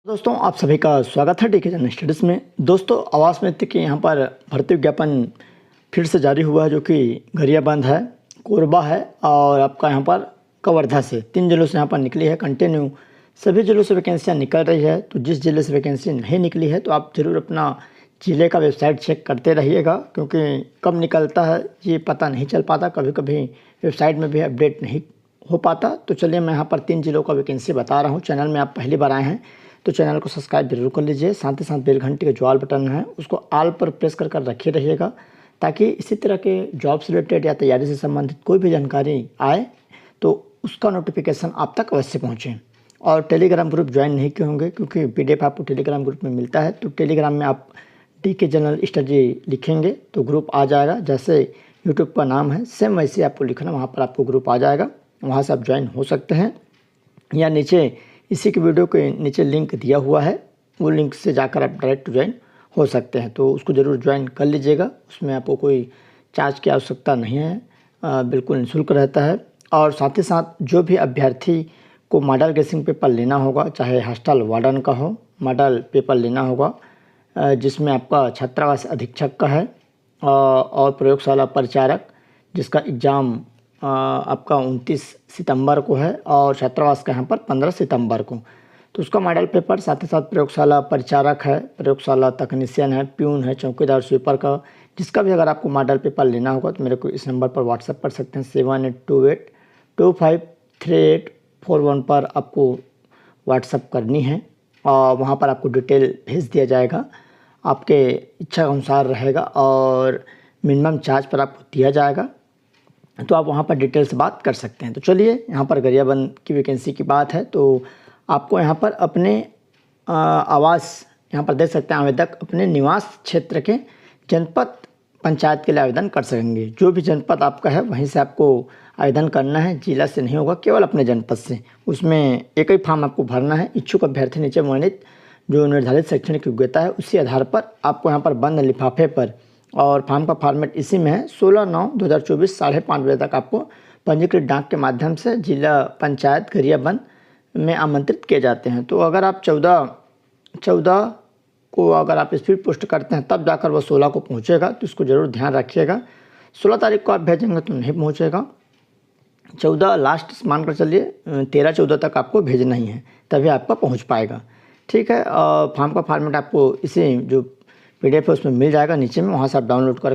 दोस्तों आप सभी का स्वागत है डीके जनरल स्टडीज़ में। दोस्तों आवास मित्र के यहाँ पर भर्ती विज्ञापन फिर से जारी हुआ है, जो कि गरियाबंद है, कोरबा है और आपका यहाँ पर कवर्धा से 3 जिलों से यहाँ पर निकली है। कंटिन्यू सभी जिलों से वैकेंसियाँ निकल रही है। तो जिस जिले से वैकेंसी नहीं निकली है तो आप ज़रूर अपना ज़िले का वेबसाइट चेक करते रहिएगा, क्योंकि कब निकलता है ये पता नहीं चल पाता। कभी कभी वेबसाइट में भी अपडेट नहीं हो पाता। तो चलिए मैं यहाँ पर 3 जिलों का वैकेंसी बता रहा हूँ। चैनल में आप पहली बार आए हैं तो चैनल को सब्सक्राइब जरूर कर लीजिए। साथ ही साथ बेल घंटे का जो ऑल बटन है उसको ऑल पर प्रेस कर रखे रहिएगा, ताकि इसी तरह के जॉब से रिलेटेड या तैयारी से संबंधित कोई भी जानकारी आए तो उसका नोटिफिकेशन आप तक अवश्य पहुँचे। और टेलीग्राम ग्रुप ज्वाइन नहीं किए होंगे, क्योंकि PDF आपको टेलीग्राम ग्रुप में मिलता है। तो टेलीग्राम में आप डीके जनरल स्टडी लिखेंगे तो ग्रुप आ जाएगा। जैसे यूट्यूब का नाम है सेम वैसे आपको लिखना, वहाँ पर आपको ग्रुप आ जाएगा, वहाँ से आप ज्वाइन हो सकते हैं। या नीचे इसी के वीडियो के नीचे लिंक दिया हुआ है, वो लिंक से जाकर आप डायरेक्ट ज्वाइन हो सकते हैं। तो उसको ज़रूर ज्वाइन कर लीजिएगा। उसमें आपको कोई चार्ज की आवश्यकता नहीं है, बिल्कुल निःशुल्क रहता है। और साथ ही साथ जो भी अभ्यर्थी को मॉडल गेसिंग पेपर लेना होगा, चाहे हॉस्टल वार्डन का हो, मॉडल पेपर लेना होगा जिसमें आपका छात्रावास अधीक्षक का है और प्रयोगशाला परिचारक, जिसका एग्ज़ाम आपका 29 सितंबर को है और छात्रावास का यहाँ पर 15 सितंबर को। तो उसका मॉडल पेपर, साथ ही साथ प्रयोगशाला परिचारक है, प्रयोगशाला तकनीशियन है, प्यून है, चौकीदार, स्वीपर का, जिसका भी अगर आपको मॉडल पेपर लेना होगा तो मेरे को इस नंबर पर व्हाट्सएप कर सकते हैं। 7828253841 पर आपको व्हाट्सएप करनी है और वहाँ पर आपको डिटेल भेज दिया जाएगा। आपके इच्छा अनुसार रहेगा और मिनिमम चार्ज पर आपको दिया जाएगा, तो आप वहाँ पर डिटेल से बात कर सकते हैं। तो चलिए यहाँ पर गरियाबंद की वैकेंसी की बात है। तो आपको यहाँ पर अपने आवास यहाँ पर देख सकते हैं, आवेदक अपने निवास क्षेत्र के जनपद पंचायत के लिए आवेदन कर सकेंगे। जो भी जनपद आपका है वहीं से आपको आवेदन करना है, जिला से नहीं होगा, केवल अपने जनपद से। उसमें एक ही फॉर्म आपको भरना है। इच्छुक अभ्यर्थी नीचे वर्णित जो निर्धारित शैक्षणिक योग्यता है उसी आधार पर आपको यहाँ पर बंद लिफाफे पर, और फॉर्म का फॉर्मेट इसी में है, 16/9/2024 5:30 बजे तक आपको पंजीकृत डाक के माध्यम से जिला पंचायत गरियाबंद में आमंत्रित किए जाते हैं। तो अगर आप 14 को अगर आप स्पीड पोस्ट करते हैं तब जाकर वो 16 को पहुंचेगा, तो इसको ज़रूर ध्यान रखिएगा। 16 तारीख को आप भेजेंगे तो नहीं पहुंचेगा। 14 लास्ट मानकर चलिए, 13-14 तक आपको भेजना ही है, तभी आपका पहुँच पाएगा। ठीक है। फॉर्म का फॉर्मेट आपको इसी जो PDF है उसमें मिल जाएगा नीचे में, वहाँ से आप डाउनलोड कर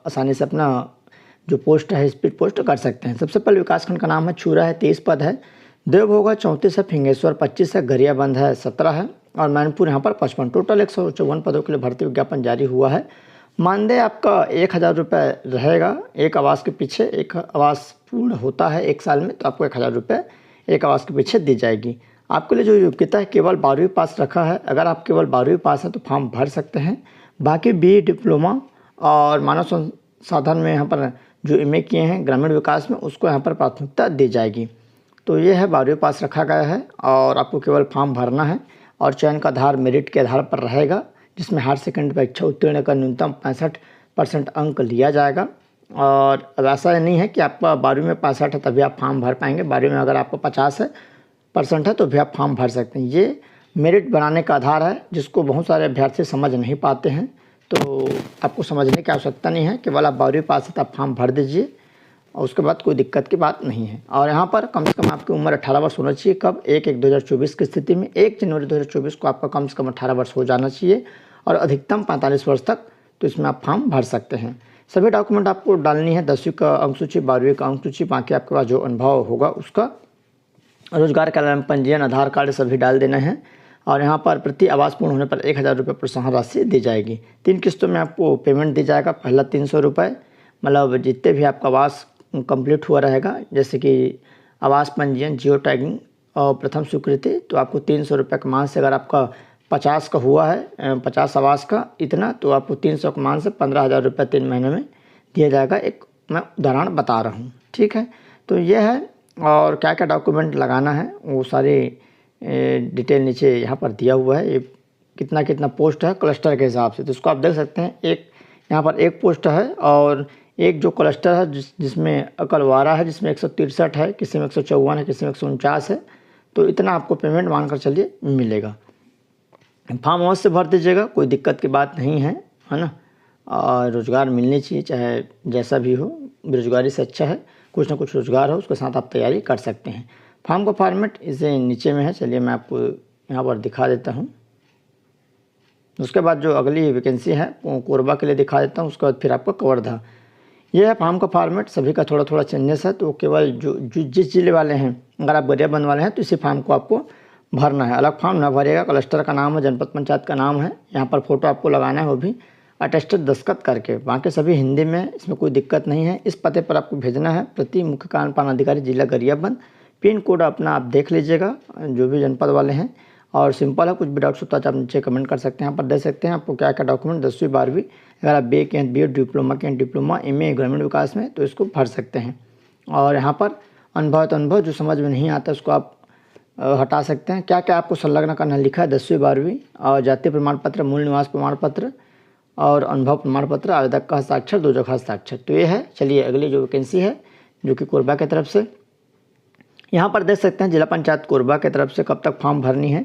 आसानी से अपना जो पोस्ट है स्पीड पोस्ट कर सकते हैं। सबसे पहले विकासखंड का नाम है छूरा है, 23 पद है। देवभोगा 34 है, फिंगेश्वर 25 है, गरियाबंद है 17 है और मैनपुर यहाँ पर 55। टोटल 154 पदों के लिए भर्ती विज्ञापन जारी हुआ है। मानदेय आपका 1000 रुपये रहेगा। एक आवास के पीछे, एक आवास पूर्ण होता है 1 साल में, तो आपको 1000 रुपये एक आवास के पीछे दी जाएगी। आपके लिए जो योग्यता है केवल 12वीं पास रखा है। अगर आप केवल 12वीं पास हैं तो फॉर्म भर सकते हैं। बाकी BE डिप्लोमा और मानव संसाधन में यहाँ पर जो MA किए हैं ग्रामीण विकास में, उसको यहाँ पर प्राथमिकता दी जाएगी। तो ये है 12वीं पास रखा गया है और आपको केवल फॉर्म भरना है। और चयन का आधार मेरिट के आधार पर रहेगा, जिसमें हायर सेकेंडरी परीक्षा उत्तीर्ण का न्यूनतम 65% अंक लिया जाएगा। और अब ऐसा नहीं है कि आपका 12वीं में 65 है तभी आप फॉर्म भर पाएंगे। 12वीं में अगर आपका 50% है तो भी आप फॉर्म भर सकते हैं। ये मेरिट बनाने का आधार है, जिसको बहुत सारे अभ्यर्थी समझ नहीं पाते हैं। तो आपको समझने की आवश्यकता नहीं है, केवल आप 12वीं पास है तो आप फॉर्म भर दीजिए और उसके बाद कोई दिक्कत की बात नहीं है। और यहाँ पर कम से कम आपकी उम्र 18 वर्ष होना चाहिए। कब? 1/1/2024 की स्थिति में 1 जनवरी 2024 को आपका कम से कम 18 वर्ष हो जाना चाहिए और अधिकतम 45 वर्ष तक, तो इसमें आप फॉर्म भर सकते हैं। सभी डॉक्यूमेंट आपको डालनी है, 10वीं का अंक सूची, 12वीं का अंक सूची, बाकी आपके पास जो अनुभव होगा उसका, रोजगार कल्याण पंजीयन, आधार कार्ड सभी डाल देना है। और यहाँ पर प्रति आवास पूर्ण होने पर 1000 रुपये प्रोत्साहन राशि दी जाएगी। 3 किस्तों में आपको पेमेंट दी जाएगा। पहला 300 रुपये, मतलब जितने भी आपका आवास कंप्लीट हुआ रहेगा, जैसे कि आवास पंजीयन, जियो टैगिंग और प्रथम स्वीकृति, तो आपको 300 रुपये का मान से, अगर आपका 50 का हुआ है, 50 आवास का इतना, तो आपको 300 के मान से 15,000 रुपये 3 महीने में दिया जाएगा। एक मैं उदाहरण बता रहा हूँ। ठीक है। तो ये है, और क्या क्या डॉक्यूमेंट लगाना है वो सारी डिटेल नीचे यहाँ पर दिया हुआ है। ये कितना कितना पोस्ट है क्लस्टर के हिसाब से, तो इसको आप देख सकते हैं। एक यहाँ पर एक पोस्ट है और एक जो क्लस्टर है जिसमें अकलवारा है, जिसमें 163 है, किसी में 154 है, किसी में 149 है। तो इतना आपको पेमेंट मानकर चलिए मिलेगा। फॉर्म हाउस से भर दीजिएगा, कोई दिक्कत की बात नहीं है ना। और रोज़गार मिलनी चाहिए, चाहे जैसा भी हो, बेरोजगारी से अच्छा है कुछ ना कुछ रोज़गार हो, उसके साथ आप तैयारी कर सकते हैं। फॉर्म का फॉर्मेट इसे नीचे में है, चलिए मैं आपको यहाँ पर दिखा देता हूँ। उसके बाद जो अगली वैकेंसी है वो कोरबा के लिए दिखा देता हूँ, उसके बाद फिर आपको कवर्धा। ये है फॉर्म का फॉर्मेट, सभी का थोड़ा थोड़ा चेंजेस है, तो केवल जो जिस जिले वाले हैं, अगर आप गरियाबंद वाले हैं तो इसी फॉर्म को आपको भरना है, अलग फॉर्म ना भरिएगा। क्लस्टर का नाम है, जनपद पंचायत का नाम है, यहाँ पर फ़ोटो आपको लगाना है, वो भी अटेस्टेड दस्तखत करके। बाकी सभी हिंदी में, इसमें कोई दिक्कत नहीं है। इस पते पर आपको भेजना है, प्रति मुख्य कार्यपालन अधिकारी जिला गरियाबंद। पिन कोड अपना आप देख लीजिएगा जो भी जनपद वाले हैं, और सिंपल है, कुछ भी डाउट्स होता है तो आप नीचे कमेंट कर सकते हैं। यहाँ पर दे सकते हैं आपको क्या क्या डॉक्यूमेंट, 10वीं 12वीं, अगर आप BA के हैं BA, डिप्लोमा के हैं डिप्लोमा, MA ग्रामीण विकास में, तो इसको भर सकते हैं। और यहाँ पर अनुभव तो अनुभव, जो समझ में नहीं आता उसको आप हटा सकते हैं। क्या क्या आपको संलग्न करना लिखा है, 10वीं 12वीं, और जातीय प्रमाण पत्र, मूल निवास प्रमाण पत्र और अनुभव प्रमाण पत्र, आवेदक का हस्ताक्षर, 2 जगह हस्ताक्षर। तो ये है। चलिए अगली जो वैकेंसी है जो कि कोरबा की तरफ से, यहाँ पर देख सकते हैं जिला पंचायत कोरबा की तरफ से कब तक फॉर्म भरनी है।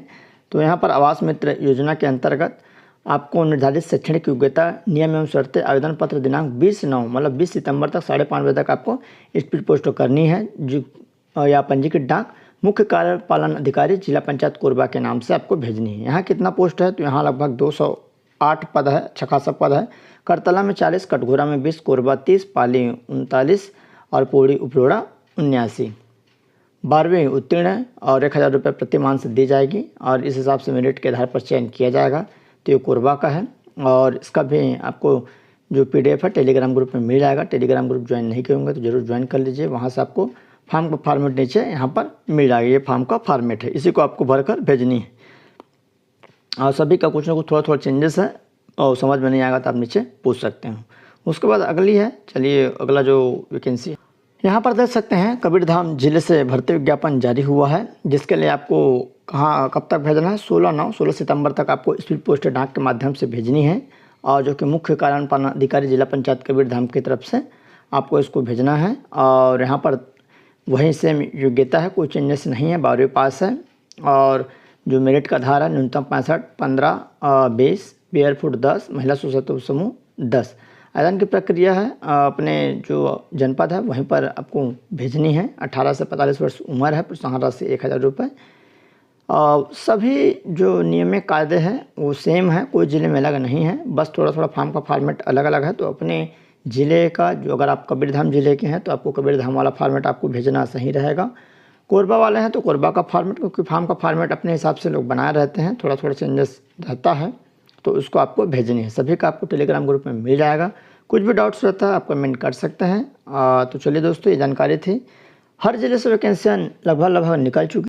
तो यहाँ पर आवास मित्र योजना के अंतर्गत आपको निर्धारित शैक्षणिक योग्यता, नियम एवं शर्तें, आवेदन पत्र दिनांक 20/9 मतलब 20 सितंबर तक 5:30 बजे तक आपको स्पीड पोस्ट करनी है, जो या पंजीकृत डाक मुख्य कार्यपालन अधिकारी जिला पंचायत कोरबा के नाम से आपको भेजनी है। यहाँ कितना पोस्ट है, तो यहाँ लगभग 208 पद है, अच्छा खासा पद है। करतला में 40, कटघोरा में 20, कोरबा 30, पाली 39 और पौड़ी उपरोड़ा 79। 12वीं उत्तीर्ण है और 1000 रुपये प्रति माह से दी जाएगी, और इस हिसाब से मेरिट के आधार पर चयन किया जाएगा। तो ये कोरबा का है, और इसका भी आपको जो PDF है टेलीग्राम ग्रुप में मिल जाएगा। टेलीग्राम ग्रुप ज्वाइन नहीं किए होंगे तो जरूर ज्वाइन कर लीजिए, वहाँ से आपको फॉर्म का फॉर्मेट नीचे यहाँ पर मिल जाएगा। ये फॉर्म का फॉर्मेट है, इसी को आपको भरकर भेजनी है। और सभी का कुछ ना कुछ थोड़ा थोड़ा चेंजेस है, और समझ में नहीं आएगा तो आप नीचे पूछ सकते हैं। उसके बाद अगली है, चलिए अगला जो वैकेंसी यहाँ पर देख सकते हैं, कबीरधाम जिले से भर्ती विज्ञापन जारी हुआ है, जिसके लिए आपको कहाँ कब तक भेजना है, 16 सितंबर तक आपको स्पीड पोस्ट डाक के माध्यम से भेजनी है, और जो कि मुख्य कार्यपालन अधिकारी जिला पंचायत कबीरधाम की तरफ से आपको इसको भेजना है। और यहाँ पर वहीं सेम योग्यता है, कोई चेंजेस नहीं है, 12वीं पास है, और जो मेरिट का आधार है न्यूनतम 65, 15, 20, BR फुट 10, महिला स्वसहायता समूह 10। आवेदन की प्रक्रिया है, अपने जो जनपद है वहीं पर आपको भेजनी है। 18 से 45 वर्ष उम्र है, प्रोत्साहन राशि 1000 रुपये। सभी जो नियमित कायदे हैं वो सेम है, कोई ज़िले में अलग नहीं है, बस थोड़ा थोड़ा फॉर्म का फॉर्मेट अलग अलग है। तो अपने ज़िले का, जो अगर आप कबीरधाम ज़िले के हैं तो आपको कबीरधाम वाला फॉर्मेट आपको भेजना सही रहेगा। कोरबा वाले हैं तो कोरबा का फॉर्मेट, क्योंकि फॉर्म का फॉर्मेट अपने हिसाब से लोग बनाए रहते हैं, थोड़ा थोड़ा चेंजेस रहता है, तो उसको आपको भेजनी है। सभी का आपको टेलीग्राम ग्रुप में मिल जाएगा। कुछ भी डाउट्स रहता है आप कमेंट कर सकते हैं। तो चलिए दोस्तों, ये जानकारी थी। हर ज़िले से वैकेंसियाँ लगभग निकल चुकी